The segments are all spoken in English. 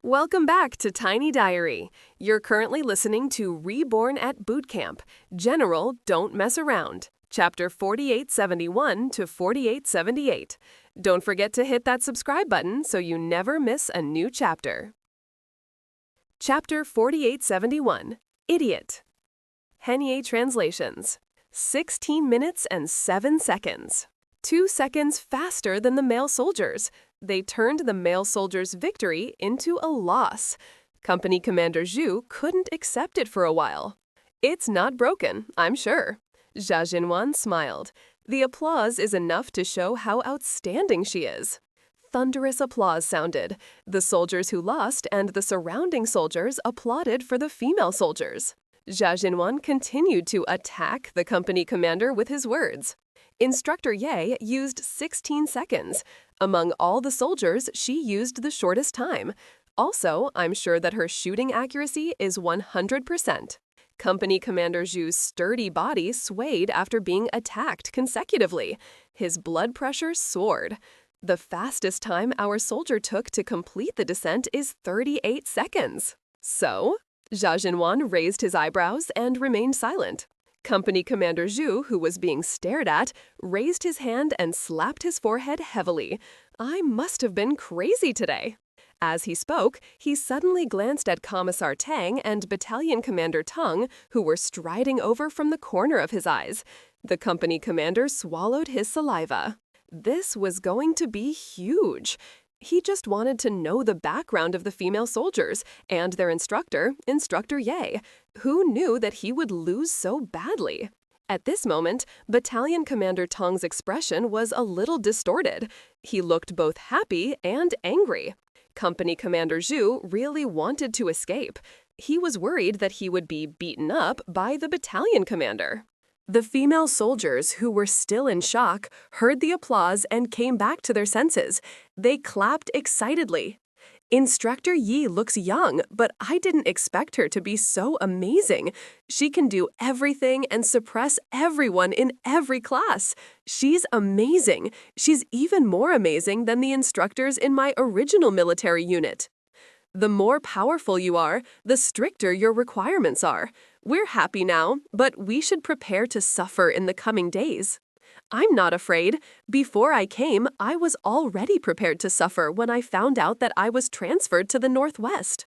Welcome back to Tiny Diary. You're currently listening to Reborn at Boot Camp. General, Don't Mess Around. Chapter 4871 to 4878. Don't forget to hit that subscribe button so you never miss a new chapter. Chapter 4871. Idiot. Henye Translations. 16 minutes and 7 seconds. 2 seconds faster than the male soldiers. They turned the male soldiers' victory into a loss. Company Commander Zhu couldn't accept it for a while. It's not broken, I'm sure. Xia Jinyuan smiled. The applause is enough to show how outstanding she is. Thunderous applause sounded. The soldiers who lost and the surrounding soldiers applauded for the female soldiers. Xia Jinyuan continued to attack the company commander with his words. Instructor Ye used 16 seconds. Among all the soldiers, she used the shortest time. Also, I'm sure that her shooting accuracy is 100%. Company Commander Zhu's sturdy body swayed after being attacked consecutively. His blood pressure soared. The fastest time our soldier took to complete the descent is 38 seconds. So? Xia Jinyuan raised his eyebrows and remained silent. Company Commander Zhu, who was being stared at, raised his hand and slapped his forehead heavily. I must have been crazy today. As he spoke, he suddenly glanced at Commissar Tang and Battalion Commander Tung, who were striding over from the corner of his eyes. The company commander swallowed his saliva. This was going to be huge. He just wanted to know the background of the female soldiers and their instructor, Instructor Ye. Who knew that he would lose so badly? At this moment, Battalion Commander Tong's expression was a little distorted. He looked both happy and angry. Company Commander Zhu really wanted to escape. He was worried that he would be beaten up by the battalion commander. The female soldiers, who were still in shock, heard the applause and came back to their senses. They clapped excitedly. Instructor Yi looks young, but I didn't expect her to be so amazing. She can do everything and suppress everyone in every class. She's amazing. She's even more amazing than the instructors in my original military unit. The more powerful you are, the stricter your requirements are. We're happy now, but we should prepare to suffer in the coming days. I'm not afraid. Before I came, I was already prepared to suffer when I found out that I was transferred to the Northwest.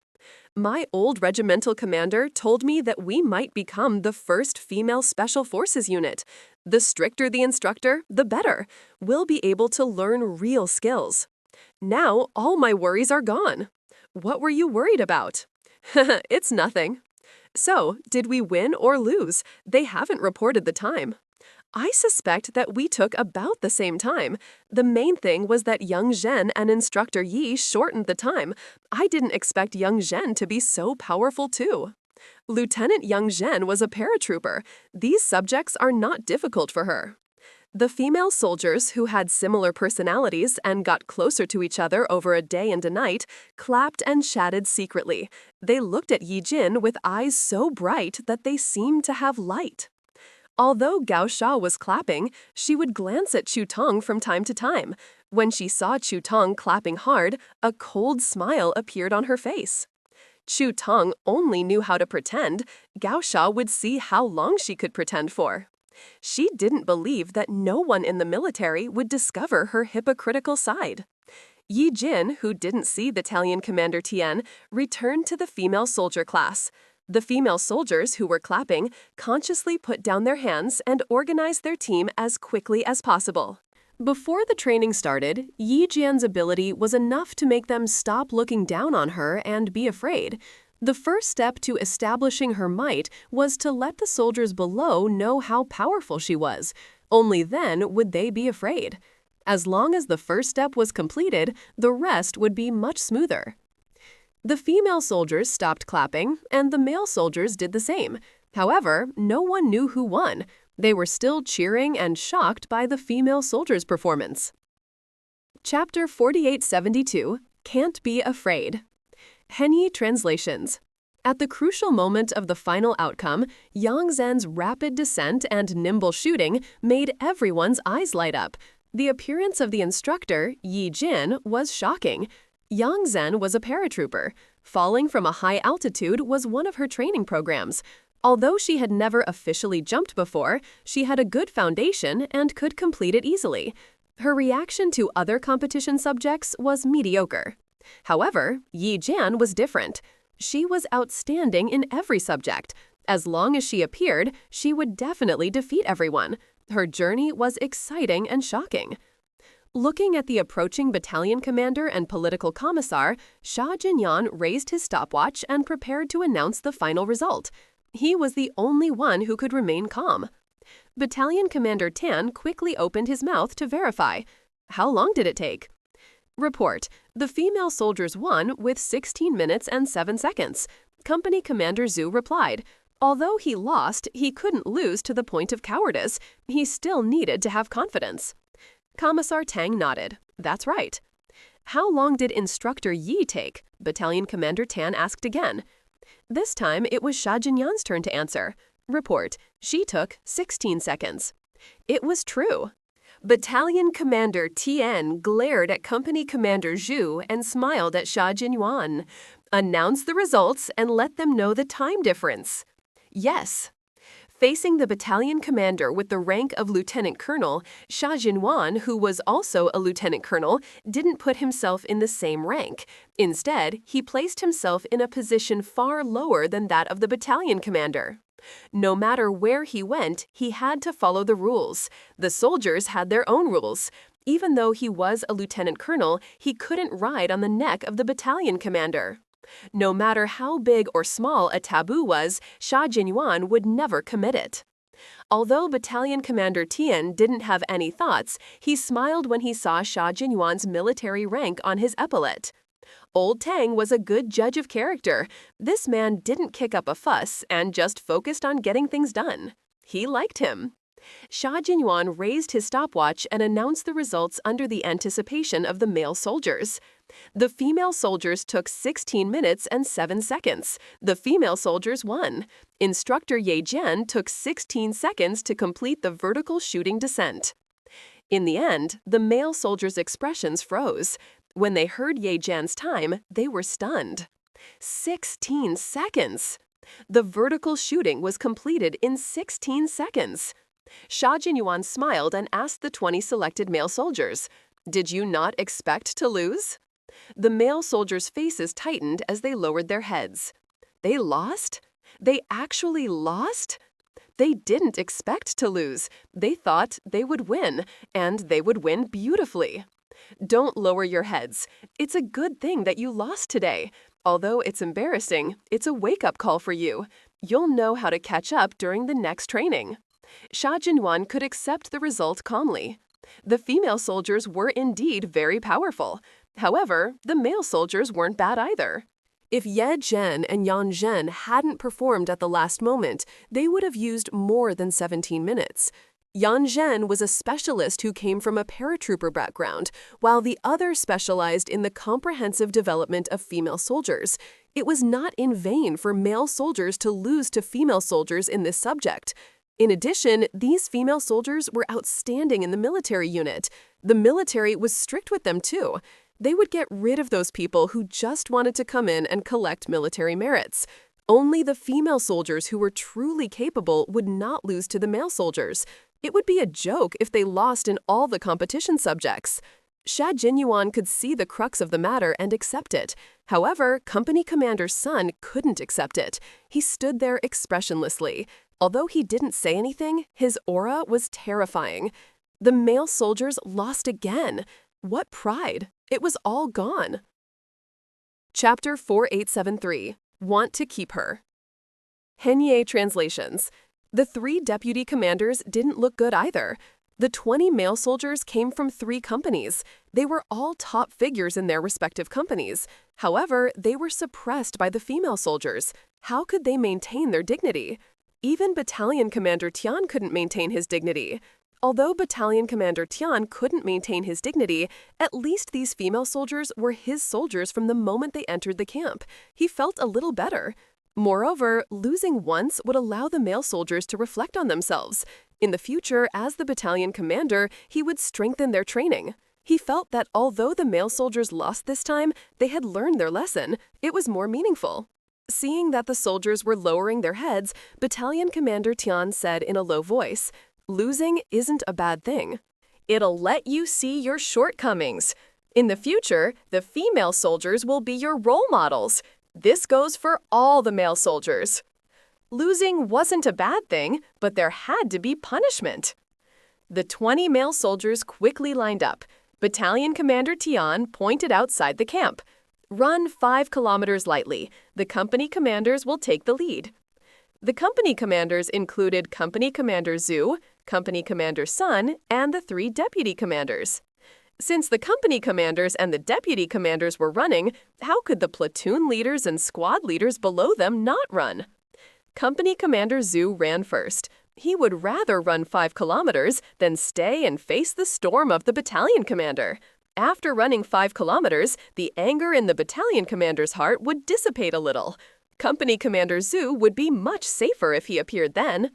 My old regimental commander told me that we might become the first female special forces unit. The stricter the instructor, the better. We'll be able to learn real skills. Now, all my worries are gone. What were you worried about? It's nothing. So, did we win or lose? They haven't reported the time. I suspect that we took about the same time. The main thing was that young Zhen and Instructor Yi shortened the time. I didn't expect young Zhen to be so powerful too. Lieutenant Young Zhen was a paratrooper. These subjects are not difficult for her. The female soldiers, who had similar personalities and got closer to each other over a day and a night, clapped and chatted secretly. They looked at Yi Jin with eyes so bright that they seemed to have light. Although Gao Sha was clapping, she would glance at Chu Tong from time to time. When she saw Chu Tong clapping hard, a cold smile appeared on her face. Chu Tong only knew how to pretend. Gao Sha would see how long she could pretend for. She didn't believe that no one in the military would discover her hypocritical side. Yi Jin, who didn't see Battalion Commander Tian, returned to the female soldier class. The female soldiers who were clapping consciously put down their hands and organized their team as quickly as possible. Before the training started, Yi Jian's ability was enough to make them stop looking down on her and be afraid. The first step to establishing her might was to let the soldiers below know how powerful she was. Only then would they be afraid. As long as the first step was completed, the rest would be much smoother. The female soldiers stopped clapping, and the male soldiers did the same. However, no one knew who won. They were still cheering and shocked by the female soldiers' performance. Chapter 4872, Can't Be Afraid. Henye Translations. At the crucial moment of the final outcome, Yang Zhen's rapid descent and nimble shooting made everyone's eyes light up. The appearance of the instructor, Yi Jin, was shocking. Yang Zhen was a paratrooper. Falling from a high altitude was one of her training programs. Although she had never officially jumped before, she had a good foundation and could complete it easily. Her reaction to other competition subjects was mediocre. However, Ye Jian was different. She was outstanding in every subject. As long as she appeared, she would definitely defeat everyone. Her journey was exciting and shocking. Looking at the approaching battalion commander and political commissar, Xia Jinyuan raised his stopwatch and prepared to announce the final result. He was the only one who could remain calm. Battalion Commander Tian quickly opened his mouth to verify. How long did it take? Report: the female soldiers won with 16 minutes and 7 seconds. Company Commander Zhu replied, although he lost, he couldn't lose to the point of cowardice. He still needed to have confidence. Commissar Tang nodded. That's right. How long did Instructor Ye take? Battalion Commander Tian asked again. This time, it was Xia Jinyuan's turn to answer. Report: she took 16 seconds. It was true. Battalion Commander Tian glared at Company Commander Zhu and smiled at Xia Jinyuan. Announce the results and let them know the time difference. Yes. Facing the battalion commander with the rank of lieutenant colonel, Xia Jinyuan, who was also a lieutenant colonel, didn't put himself in the same rank. Instead, he placed himself in a position far lower than that of the battalion commander. No matter where he went, he had to follow the rules. The soldiers had their own rules. Even though he was a lieutenant colonel, he couldn't ride on the neck of the battalion commander. No matter how big or small a taboo was, Xia Jinyuan would never commit it. Although Battalion Commander Tian didn't have any thoughts, he smiled when he saw Xia Jinyuan's military rank on his epaulet. Old Tang was a good judge of character. This man didn't kick up a fuss and just focused on getting things done. He liked him. Xia Jinyuan raised his stopwatch and announced the results under the anticipation of the male soldiers. The female soldiers took 16 minutes and 7 seconds. The female soldiers won. Instructor Ye Jian took 16 seconds to complete the vertical shooting descent. In the end, the male soldiers' expressions froze. When they heard Ye Jian's time, they were stunned. 16 seconds! The vertical shooting was completed in 16 seconds. Xia Jinyuan smiled and asked the 20 selected male soldiers, "Did you not expect to lose?" The male soldiers' faces tightened as they lowered their heads. They lost? They actually lost? They didn't expect to lose. They thought they would win, and they would win beautifully. Don't lower your heads. It's a good thing that you lost today. Although it's embarrassing, it's a wake-up call for you. You'll know how to catch up during the next training. Xia Jinyuan could accept the result calmly. The female soldiers were indeed very powerful. However, the male soldiers weren't bad either. If Ye Jian and Yang Zhen hadn't performed at the last moment, they would have used more than 17 minutes. Yang Zhen was a specialist who came from a paratrooper background, while the other specialized in the comprehensive development of female soldiers. It was not in vain for male soldiers to lose to female soldiers in this subject. In addition, these female soldiers were outstanding in the military unit. The military was strict with them too. They would get rid of those people who just wanted to come in and collect military merits. Only the female soldiers who were truly capable would not lose to the male soldiers. It would be a joke if they lost in all the competition subjects. Xia Jinyuan could see the crux of the matter and accept it. However, Company Commander's son couldn't accept it. He stood there expressionlessly. Although he didn't say anything, his aura was terrifying. The male soldiers lost again. What pride! It was all gone. Chapter 4873. Want to keep her. Henye translations. The 3 deputy commanders didn't look good either. The 20 male soldiers came from 3 companies. They were all top figures in their respective companies. However, they were suppressed by the female soldiers. How could they maintain their dignity? Even Battalion Commander Tian couldn't maintain his dignity. Although Battalion Commander Tian couldn't maintain his dignity, at least these female soldiers were his soldiers from the moment they entered the camp. He felt a little better. Moreover, losing once would allow the male soldiers to reflect on themselves. In the future, as the battalion commander, he would strengthen their training. He felt that although the male soldiers lost this time, they had learned their lesson. It was more meaningful. Seeing that the soldiers were lowering their heads, Battalion Commander Tian said in a low voice, "Losing isn't a bad thing. It'll let you see your shortcomings. In the future, the female soldiers will be your role models. This goes for all the male soldiers." Losing wasn't a bad thing, but there had to be punishment. The 20 male soldiers quickly lined up. Battalion Commander Tian pointed outside the camp. "Run 5 kilometers lightly. The company commanders will take the lead." The company commanders included Company Commander Zhu, Company Commander Sun, and the 3 deputy commanders. Since the company commanders and the deputy commanders were running, how could the platoon leaders and squad leaders below them not run? Company Commander Zhu ran first. He would rather run 5 kilometers than stay and face the storm of the battalion commander. After running 5 kilometers, the anger in the battalion commander's heart would dissipate a little. Company Commander Zhu would be much safer if he appeared then.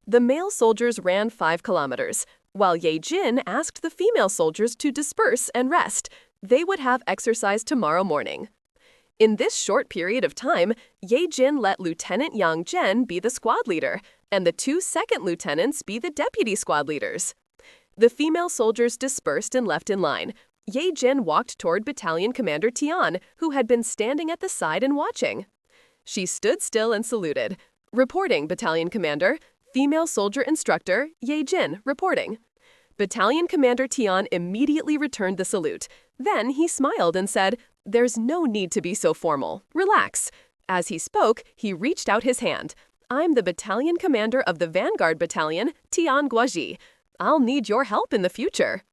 The male soldiers ran 5 kilometers, while Ye Jian asked the female soldiers to disperse and rest. They would have exercise tomorrow morning. In this short period of time, Ye Jian let Lieutenant Yang Zhen be the squad leader, and the 2 second lieutenants be the deputy squad leaders. The female soldiers dispersed and left in line. Ye Jian walked toward Battalion Commander Tian, who had been standing at the side and watching. She stood still and saluted. "Reporting, Battalion Commander. Female soldier instructor, Ye Jian, reporting." Battalion Commander Tian immediately returned the salute. Then he smiled and said, "There's no need to be so formal. Relax." As he spoke, he reached out his hand. "I'm the battalion commander of the Vanguard Battalion, Tian Guaji. I'll need your help in the future."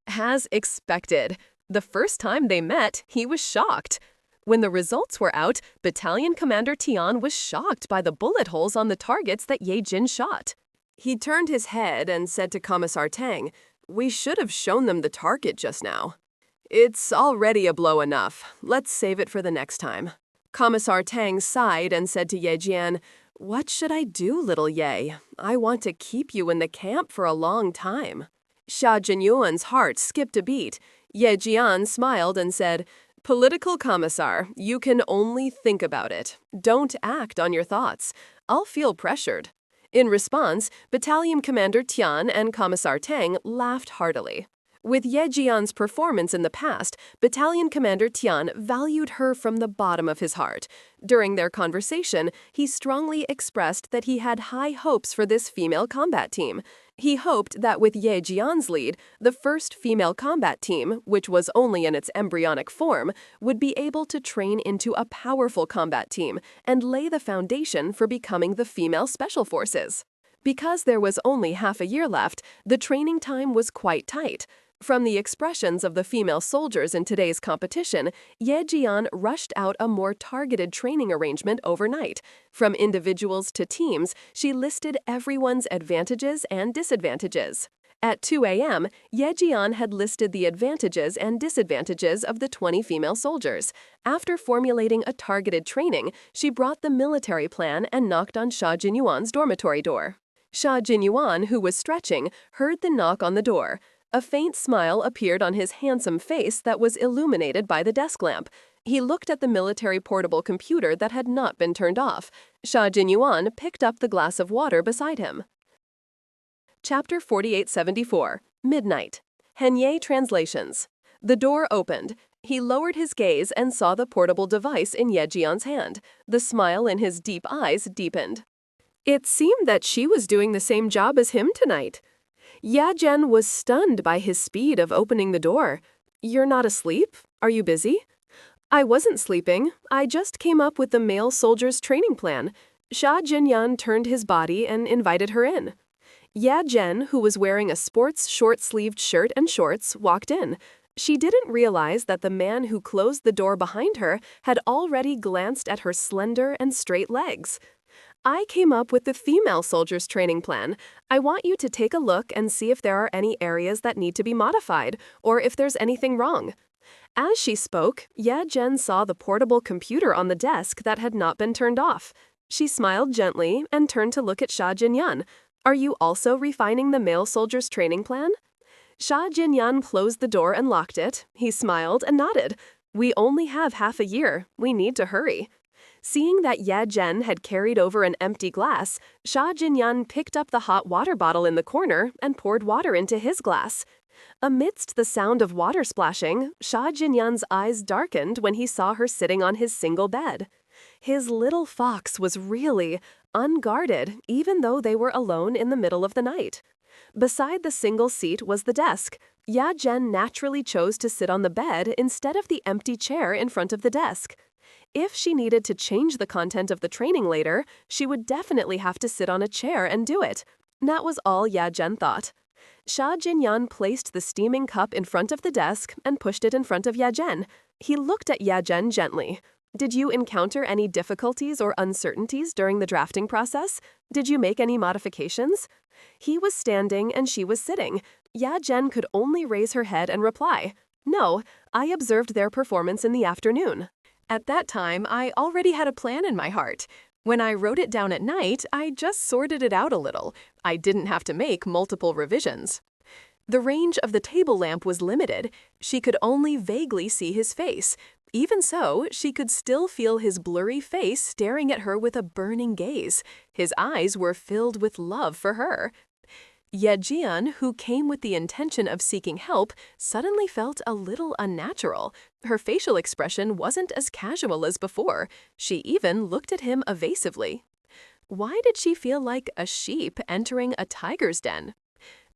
As expected, the first time they met, he was shocked. When the results were out, Battalion Commander Tian was shocked by the bullet holes on the targets that Ye Jian shot. He turned his head and said to Commissar Tang, "We should have shown them the target just now." "It's already a blow enough. Let's save it for the next time." Commissar Tang sighed and said to Ye Jian, "What should I do, little Ye? I want to keep you in the camp for a long time." Xia Jinyuan's heart skipped a beat. Ye Jian smiled and said, "Political commissar, you can only think about it. Don't act on your thoughts. I'll feel pressured." In response, Battalion Commander Tian and Commissar Tang laughed heartily. With Ye Jian's performance in the past, Battalion Commander Tian valued her from the bottom of his heart. During their conversation, he strongly expressed that he had high hopes for this female combat team. He hoped that with Ye Jian's lead, the first female combat team, which was only in its embryonic form, would be able to train into a powerful combat team and lay the foundation for becoming the female special forces. Because there was only half a year left, the training time was quite tight. From the expressions of the female soldiers in today's competition, Ye Jian rushed out a more targeted training arrangement overnight. From individuals to teams, she listed everyone's advantages and disadvantages. At 2 a.m., Ye Jian had listed the advantages and disadvantages of the 20 female soldiers. After formulating a targeted training, she brought the military plan and knocked on Xia Jinyuan's dormitory door. Xia Jinyuan, who was stretching, heard the knock on the door. A faint smile appeared on his handsome face that was illuminated by the desk lamp. He looked at the military portable computer that had not been turned off. Xia Jinyuan picked up the glass of water beside him. Chapter 4874, Midnight. Henye Translations. The door opened. He lowered his gaze and saw the portable device in Ye Jian's hand. The smile in his deep eyes deepened. It seemed that she was doing the same job as him tonight. Ye Jian was stunned by his speed of opening the door. "You're not asleep? Are you busy?" "I wasn't sleeping. I just came up with the male soldier's training plan." Xia Jinyuan turned his body and invited her in. Ye Jian, who was wearing a sports short-sleeved shirt and shorts, walked in. She didn't realize that the man who closed the door behind her had already glanced at her slender and straight legs. "I came up with the female soldier's training plan. I want you to take a look and see if there are any areas that need to be modified, or if there's anything wrong." As she spoke, Ye Jian saw the portable computer on the desk that had not been turned off. She smiled gently and turned to look at Xia Jinyuan. "Are you also refining the male soldier's training plan?" Xia Jinyuan closed the door and locked it. He smiled and nodded. We only have half a year. We need to hurry. Seeing that Ye Jian had carried over an empty glass, Xia Jinyuan picked up the hot water bottle in the corner and poured water into his glass. Amidst the sound of water splashing, Xia Jinyuan's eyes darkened when he saw her sitting on his single bed. His little fox was really unguarded, even though they were alone in the middle of the night. Beside the single seat was the desk. Ye Jian naturally chose to sit on the bed instead of the empty chair in front of the desk. If she needed to change the content of the training later, she would definitely have to sit on a chair and do it. That was all Ye Jian thought. Xia Jinyuan placed the steaming cup in front of the desk and pushed it in front of Ye Jian. He looked at Ye Jian gently. Did you encounter any difficulties or uncertainties during the drafting process? Did you make any modifications? He was standing and she was sitting. Ye Jian could only raise her head and reply, "No, I observed their performance in the afternoon. At that time, I already had a plan in my heart. When I wrote it down at night, I just sorted it out a little. I didn't have to make multiple revisions." The range of the table lamp was limited. She could only vaguely see his face. Even so, she could still feel his blurry face staring at her with a burning gaze. His eyes were filled with love for her. Ye Jian, who came with the intention of seeking help, suddenly felt a little unnatural. Her facial expression wasn't as casual as before. She even looked at him evasively. Why did she feel like a sheep entering a tiger's den?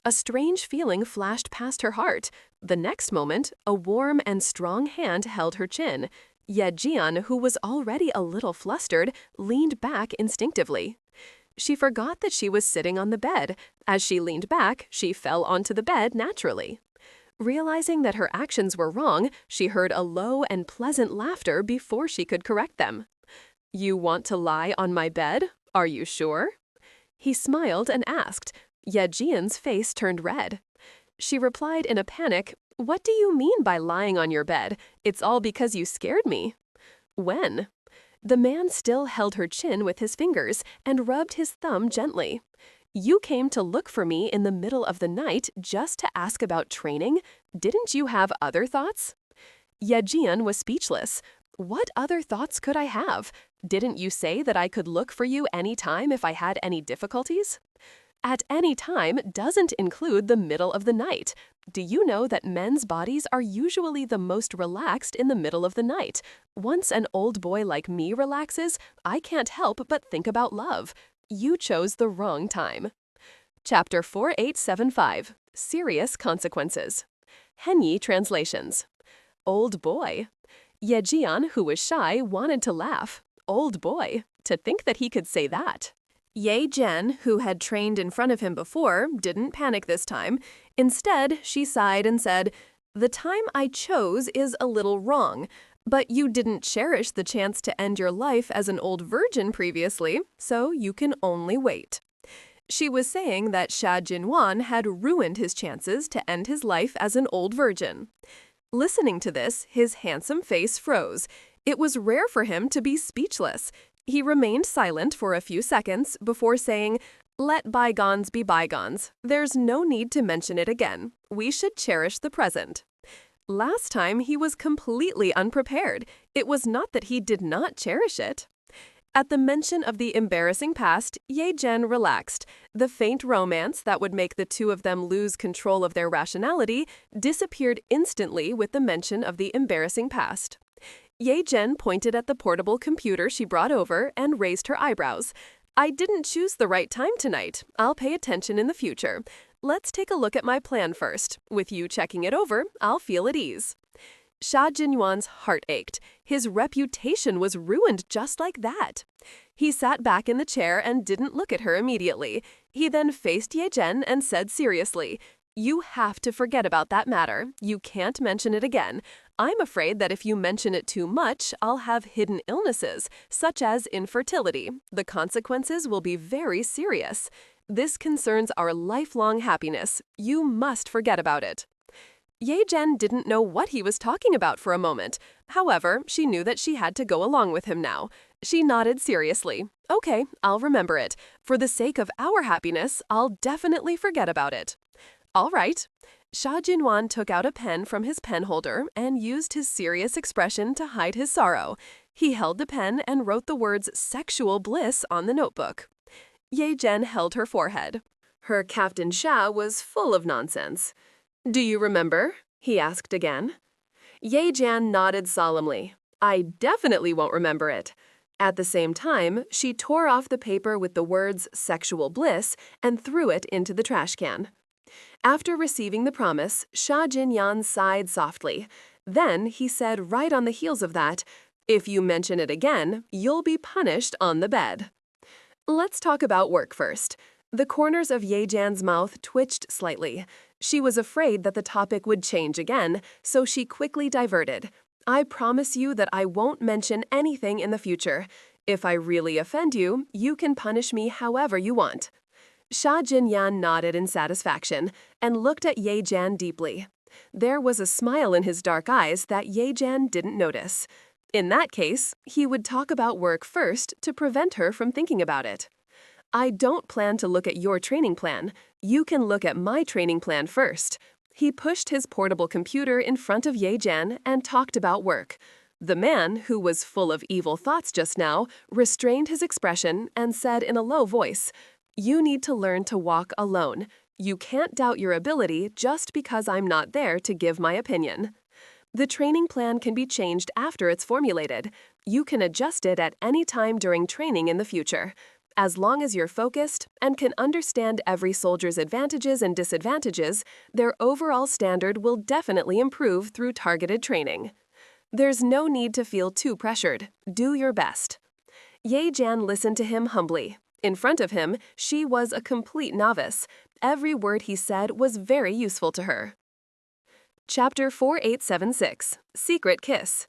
A strange feeling flashed past her heart. The next moment, a warm and strong hand held her chin. Ye Jian, who was already a little flustered, leaned back instinctively. She forgot that she was sitting on the bed. As she leaned back, she fell onto the bed naturally. Realizing that her actions were wrong, she heard a low and pleasant laughter before she could correct them. "You want to lie on my bed? Are you sure?" He smiled and asked. Ye Jian's face turned red. She replied in a panic, "What do you mean by lying on your bed? It's all because you scared me." "When?" The man still held her chin with his fingers and rubbed his thumb gently. "You came to look for me in the middle of the night just to ask about training? Didn't you have other thoughts?" Ye Jian was speechless. What other thoughts could I have? Didn't you say that I could look for you any time if I had any difficulties? At any time doesn't include the middle of the night. Do you know that men's bodies are usually the most relaxed in the middle of the night? Once an old boy like me relaxes, I can't help but think about love. You chose the wrong time. Chapter 4875, Serious Consequences. Henyi Translations. Old boy. Ye Jian, who was shy, wanted to laugh. Old boy. To think that he could say that. Ye Jian, who had trained in front of him before, didn't panic this time. Instead, she sighed and said, "The time I chose is a little wrong, but you didn't cherish the chance to end your life as an old virgin previously, so you can only wait." She was saying that Xia Jinyuan had ruined his chances to end his life as an old virgin. Listening to this, his handsome face froze. It was rare for him to be speechless. He remained silent for a few seconds before saying, "Let bygones be bygones. There's no need to mention it again. We should cherish the present." Last time he was completely unprepared. It was not that he did not cherish it. At the mention of the embarrassing past, Ye Jian relaxed. The faint romance that would make the two of them lose control of their rationality disappeared instantly with the mention of the embarrassing past. Ye Jian pointed at the portable computer she brought over and raised her eyebrows. "I didn't choose the right time tonight. I'll pay attention in the future. Let's take a look at my plan first. With you checking it over, I'll feel at ease." Xia Jinyuan's heart ached. His reputation was ruined just like that. He sat back in the chair and didn't look at her immediately. He then faced Ye Jian and said seriously, "You have to forget about that matter. You can't mention it again. I'm afraid that if you mention it too much, I'll have hidden illnesses, such as infertility. The consequences will be very serious. This concerns our lifelong happiness. You must forget about it." Ye Jian didn't know what he was talking about for a moment. However, she knew that she had to go along with him now. She nodded seriously. "Okay, I'll remember it. For the sake of our happiness, I'll definitely forget about it." "All right." Xia Jinyuan took out a pen from his pen holder and used his serious expression to hide his sorrow. He held the pen and wrote the words sexual bliss on the notebook. Ye Jian held her forehead. Her Captain Xia was full of nonsense. "Do you remember?" he asked again. Ye Jian nodded solemnly. "I definitely won't remember it." At the same time, she tore off the paper with the words sexual bliss and threw it into the trash can. After receiving the promise, Xia Jinyuan sighed softly. Then he said right on the heels of that, "If you mention it again, you'll be punished on the bed." Let's talk about work first. The corners of Ye Jian's mouth twitched slightly. She was afraid that the topic would change again, so she quickly diverted. "I promise you that I won't mention anything in the future. If I really offend you, you can punish me however you want." Xia Jinyuan nodded in satisfaction and looked at Ye Jian deeply. There was a smile in his dark eyes that Ye Jian didn't notice. In that case, he would talk about work first to prevent her from thinking about it. "I don't plan to look at your training plan. You can look at my training plan first." He pushed his portable computer in front of Ye Jian and talked about work. The man, who was full of evil thoughts just now, restrained his expression and said in a low voice, "You need to learn to walk alone. You can't doubt your ability just because I'm not there to give my opinion." The training plan can be changed after it's formulated. You can adjust it at any time during training in the future. As long as you're focused and can understand every soldier's advantages and disadvantages, their overall standard will definitely improve through targeted training. There's no need to feel too pressured. Do your best. Ye Jian listened to him humbly. In front of him, she was a complete novice. Every word he said was very useful to her. Chapter 4876, Secret Kiss.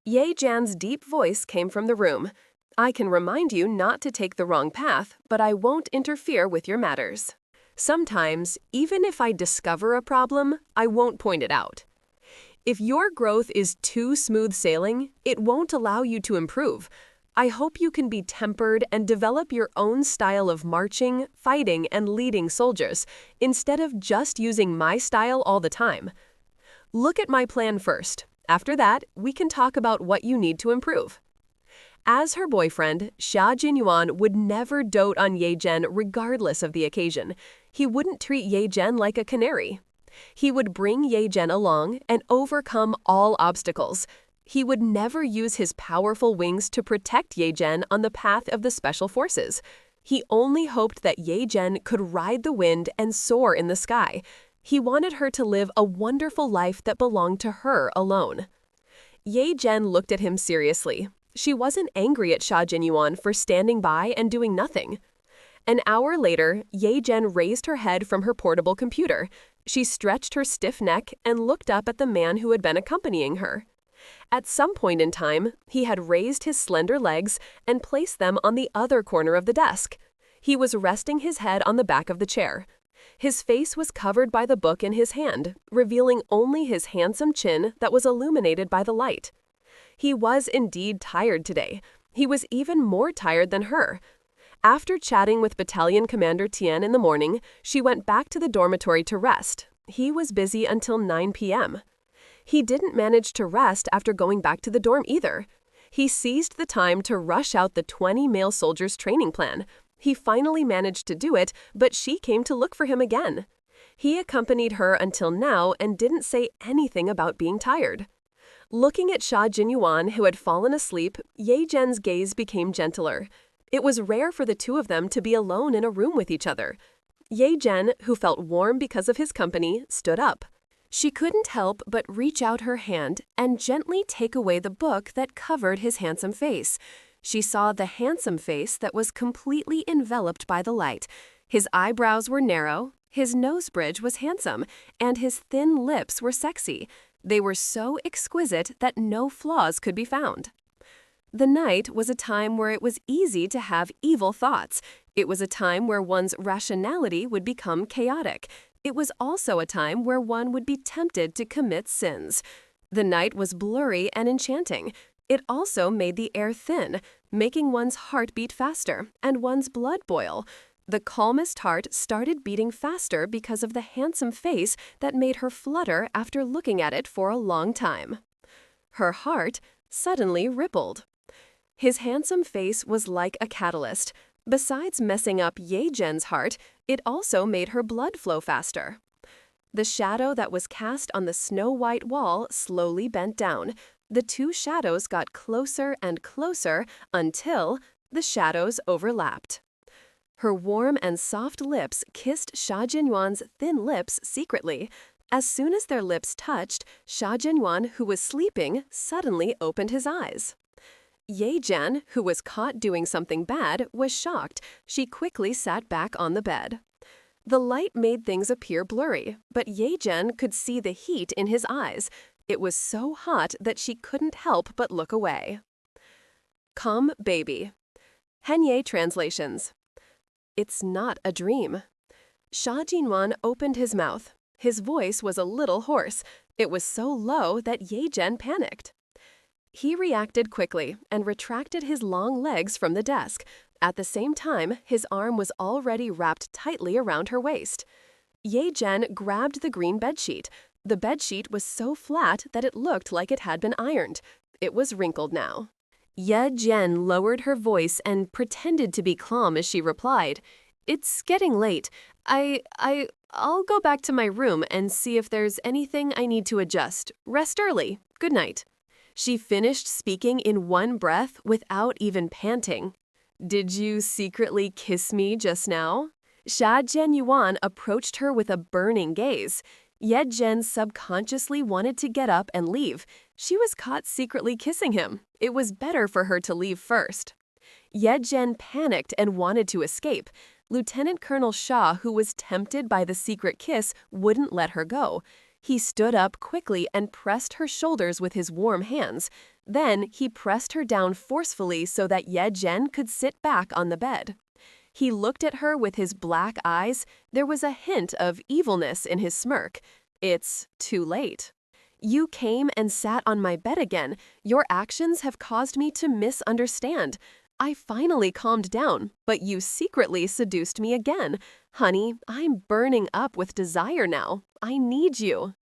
Ye Jian's deep voice came from the room. "I can remind you not to take the wrong path, but I won't interfere with your matters. Sometimes, even if I discover a problem, I won't point it out. If your growth is too smooth sailing, it won't allow you to improve. I hope you can be tempered and develop your own style of marching, fighting, and leading soldiers, instead of just using my style all the time. Look at my plan first. After that, we can talk about what you need to improve." As her boyfriend, Xia Jinyuan would never dote on Ye Jian regardless of the occasion. He wouldn't treat Ye Jian like a canary. He would bring Ye Jian along and overcome all obstacles. He would never use his powerful wings to protect Ye Jian on the path of the special forces. He only hoped that Ye Jian could ride the wind and soar in the sky. He wanted her to live a wonderful life that belonged to her alone. Ye Jian looked at him seriously. She wasn't angry at Xia Jinyuan for standing by and doing nothing. An hour later, Ye Jian raised her head from her portable computer. She stretched her stiff neck and looked up at the man who had been accompanying her. At some point in time, he had raised his slender legs and placed them on the other corner of the desk. He was resting his head on the back of the chair. His face was covered by the book in his hand, revealing only his handsome chin that was illuminated by the light. He was indeed tired today. He was even more tired than her. After chatting with Battalion Commander Tian in the morning, she went back to the dormitory to rest. He was busy until 9 p.m. He didn't manage to rest after going back to the dorm either. He seized the time to rush out the 20 male soldiers' training plan. He finally managed to do it, but she came to look for him again. He accompanied her until now and didn't say anything about being tired. Looking at Xia Jinyuan, who had fallen asleep, Ye Jian's gaze became gentler. It was rare for the two of them to be alone in a room with each other. Ye Jian, who felt warm because of his company, stood up. She couldn't help but reach out her hand and gently take away the book that covered his handsome face. She saw the handsome face that was completely enveloped by the light. His eyebrows were narrow, his nose bridge was handsome, and his thin lips were sexy. They were so exquisite that no flaws could be found. The night was a time where it was easy to have evil thoughts. It was a time where one's rationality would become chaotic. It was also a time where one would be tempted to commit sins. The night was blurry and enchanting. It also made the air thin, making one's heart beat faster and one's blood boil. The calmest heart started beating faster because of the handsome face that made her flutter after looking at it for a long time. Her heart suddenly rippled. His handsome face was like a catalyst. Besides messing up Ye Jian's heart, it also made her blood flow faster. The shadow that was cast on the snow-white wall slowly bent down. The two shadows got closer and closer until the shadows overlapped. Her warm and soft lips kissed Xia Jinyuan's thin lips secretly. As soon as their lips touched, Xia Jinyuan, who was sleeping, suddenly opened his eyes. Ye Jian, who was caught doing something bad, was shocked. She quickly sat back on the bed. The light made things appear blurry, but Ye Jian could see the heat in his eyes. It was so hot that she couldn't help but look away. Come, baby. Henye translations. It's not a dream. Xia Jinyuan opened his mouth. His voice was a little hoarse. It was so low that Ye Jian panicked. He reacted quickly and retracted his long legs from the desk. At the same time, his arm was already wrapped tightly around her waist. Ye Jian grabbed the green bedsheet. The bedsheet was so flat that it looked like it had been ironed. It was wrinkled now. Ye Jian lowered her voice and pretended to be calm as she replied, "It's getting late. I'll go back to my room and see if there's anything I need to adjust. Rest early. Good night." She finished speaking in one breath without even panting. "Did you secretly kiss me just now?" Xia Jinyuan approached her with a burning gaze. Ye Jian subconsciously wanted to get up and leave. She was caught secretly kissing him. It was better for her to leave first. Ye Jian panicked and wanted to escape. Lieutenant Colonel Xia, who was tempted by the secret kiss, wouldn't let her go. He stood up quickly and pressed her shoulders with his warm hands. Then he pressed her down forcefully so that Ye Jian could sit back on the bed. He looked at her with his black eyes. There was a hint of evilness in his smirk. "It's too late. You came and sat on my bed again. Your actions have caused me to misunderstand. I finally calmed down, but you secretly seduced me again. Honey, I'm burning up with desire now. I need you."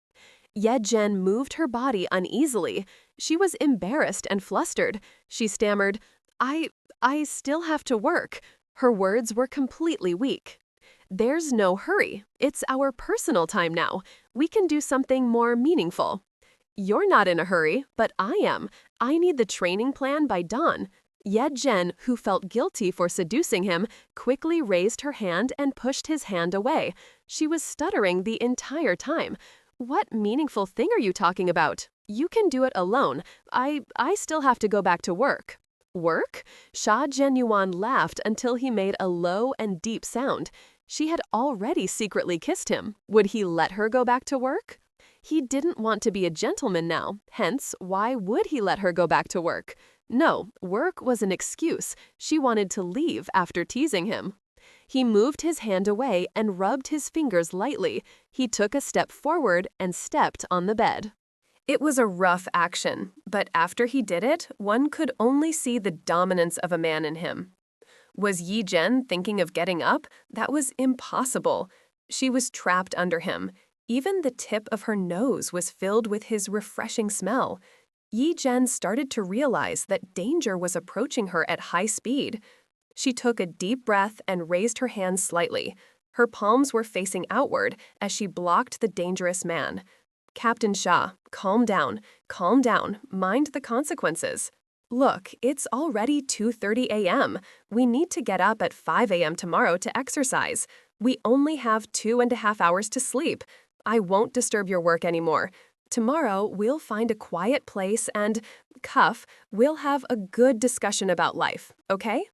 Ye Jian moved her body uneasily. She was embarrassed and flustered. She stammered, I still have to work." Her words were completely weak. "There's no hurry. It's our personal time now. We can do something more meaningful." "You're not in a hurry, but I am. I need the training plan by dawn." Ye Jian, who felt guilty for seducing him, quickly raised her hand and pushed his hand away. She was stuttering the entire time. "What meaningful thing are you talking about? You can do it alone. I still have to go back to work." "Work?" Xia Jinyuan laughed until he made a low and deep sound. She had already secretly kissed him. Would he let her go back to work? He didn't want to be a gentleman now, hence, why would he let her go back to work? No, work was an excuse. She wanted to leave after teasing him. He moved his hand away and rubbed his fingers lightly. He took a step forward and stepped on the bed. It was a rough action, but after he did it, one could only see the dominance of a man in him. Was Ye Jian thinking of getting up? That was impossible. She was trapped under him. Even the tip of her nose was filled with his refreshing smell. Ye Jian started to realize that danger was approaching her at high speed. She took a deep breath and raised her hands slightly. Her palms were facing outward as she blocked the dangerous man. "Captain Xia, calm down, mind the consequences. Look, it's already 2:30 a.m. We need to get up at 5 a.m. tomorrow to exercise. We only have 2.5 hours to sleep. I won't disturb your work anymore. Tomorrow, we'll find a quiet place and, we'll have a good discussion about life, okay?"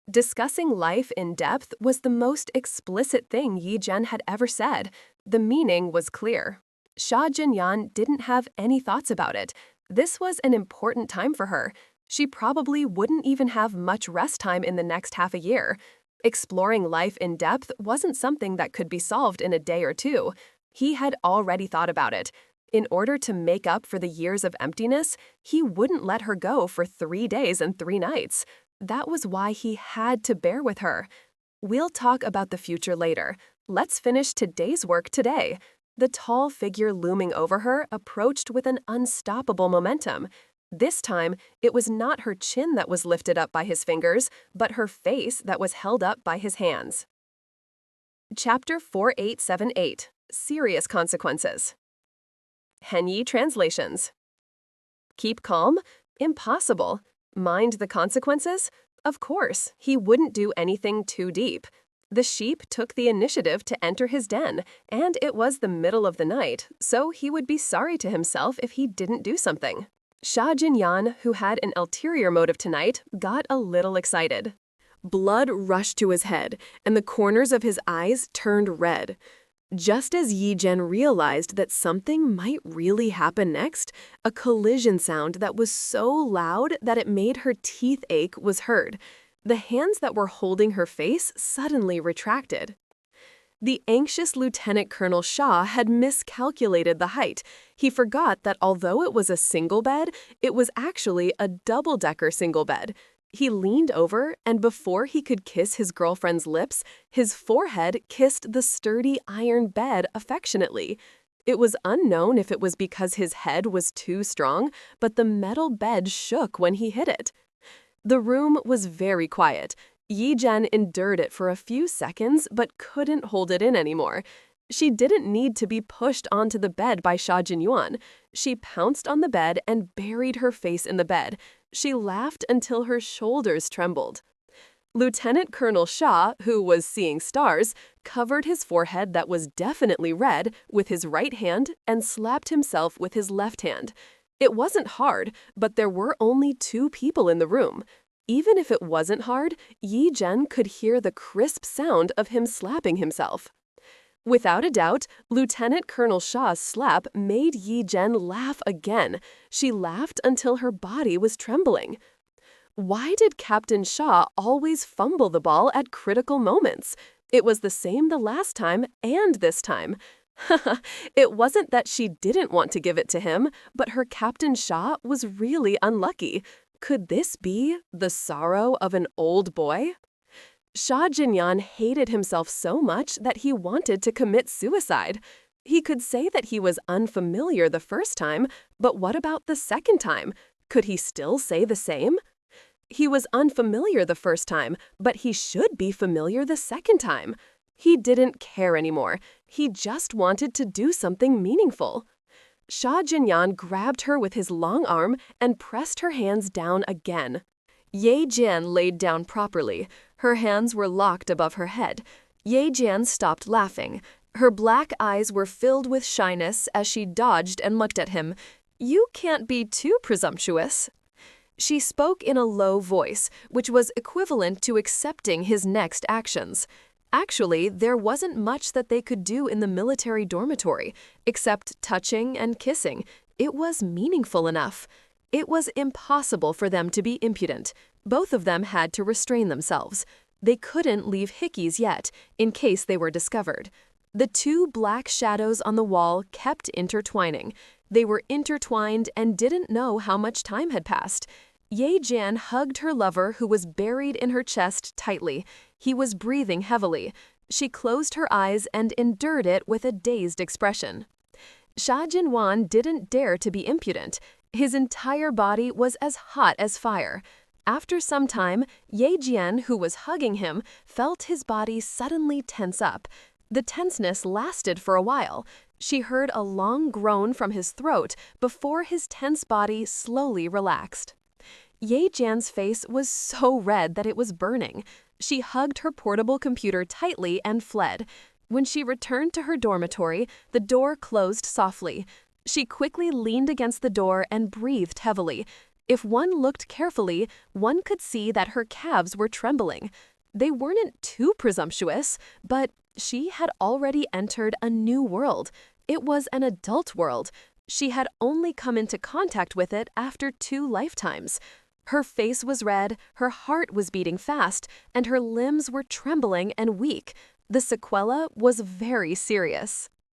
Discussing life in depth was the most explicit thing Ye Jian had ever said. The meaning was clear. Xia Jinyuan didn't have any thoughts about it. This was an important time for her. She probably wouldn't even have much rest time in the next half a year. Exploring life in depth wasn't something that could be solved in a day or two. He had already thought about it. In order to make up for the years of emptiness, he wouldn't let her go for 3 days and 3 nights. That was why he had to bear with her. We'll talk about the future later. Let's finish today's work today. The tall figure looming over her approached with an unstoppable momentum. This time, it was not her chin that was lifted up by his fingers, but her face that was held up by his hands. Chapter 4878, Serious Consequences. Henyi Translations. Keep calm? Impossible. Mind the consequences? Of course, he wouldn't do anything too deep. The sheep took the initiative to enter his den, and it was the middle of the night, so he would be sorry to himself if he didn't do something. Xia Jinyuan, who had an ulterior motive tonight, got a little excited. Blood rushed to his head, and the corners of his eyes turned red. Just as Ye Jian realized that something might really happen next, a collision sound that was so loud that it made her teeth ache was heard. The hands that were holding her face suddenly retracted. The anxious Lieutenant Colonel Xia had miscalculated the height. He forgot that although it was a single bed, it was actually a double-decker single bed. He leaned over, and before he could kiss his girlfriend's lips, his forehead kissed the sturdy iron bed affectionately. It was unknown if it was because his head was too strong, but the metal bed shook when he hit it. The room was very quiet. Ye Jian endured it for a few seconds, but couldn't hold it in anymore. She didn't need to be pushed onto the bed by Xia Jinyuan. She pounced on the bed and buried her face in the bed. She laughed until her shoulders trembled. Lieutenant Colonel Xia, who was seeing stars, covered his forehead that was definitely red with his right hand and slapped himself with his left hand. It wasn't hard, but there were only 2 people in the room. Even if it wasn't hard, Ye Jian could hear the crisp sound of him slapping himself. Without a doubt, Lieutenant Colonel Xia's slap made Ye Jian laugh again. She laughed until her body was trembling. Why did Captain Xia always fumble the ball at critical moments? It was the same the last time and this time. It wasn't that she didn't want to give it to him, but her Captain Xia was really unlucky. Could this be the sorrow of an old boy? Xia Jinyuan hated himself so much that he wanted to commit suicide. He could say that he was unfamiliar the first time, but what about the second time? Could he still say the same? He was unfamiliar the first time, but he should be familiar the second time. He didn't care anymore. He just wanted to do something meaningful. Xia Jinyuan grabbed her with his long arm and pressed her hands down again. Ye Jian laid down properly. Her hands were locked above her head. Ye Jian stopped laughing. Her black eyes were filled with shyness as she dodged and looked at him. "You can't be too presumptuous." She spoke in a low voice, which was equivalent to accepting his next actions. Actually, there wasn't much that they could do in the military dormitory, except touching and kissing. It was meaningful enough. It was impossible for them to be impudent. Both of them had to restrain themselves. They couldn't leave hickeys yet, in case they were discovered. The 2 black shadows on the wall kept intertwining. They were intertwined and didn't know how much time had passed. Ye Jian hugged her lover, who was buried in her chest, tightly. He was breathing heavily. She closed her eyes and endured it with a dazed expression. Xia Jinyuan didn't dare to be impudent. His entire body was as hot as fire. After some time, Ye Jian, who was hugging him, felt his body suddenly tense up. The tenseness lasted for a while. She heard a long groan from his throat before his tense body slowly relaxed. Ye Jian's face was so red that it was burning. She hugged her portable computer tightly and fled. When she returned to her dormitory, the door closed softly. She quickly leaned against the door and breathed heavily. If one looked carefully, one could see that her calves were trembling. They weren't too presumptuous, but she had already entered a new world. It was an adult world. She had only come into contact with it after 2 lifetimes. Her face was red, her heart was beating fast, and her limbs were trembling and weak. The sequela was very serious.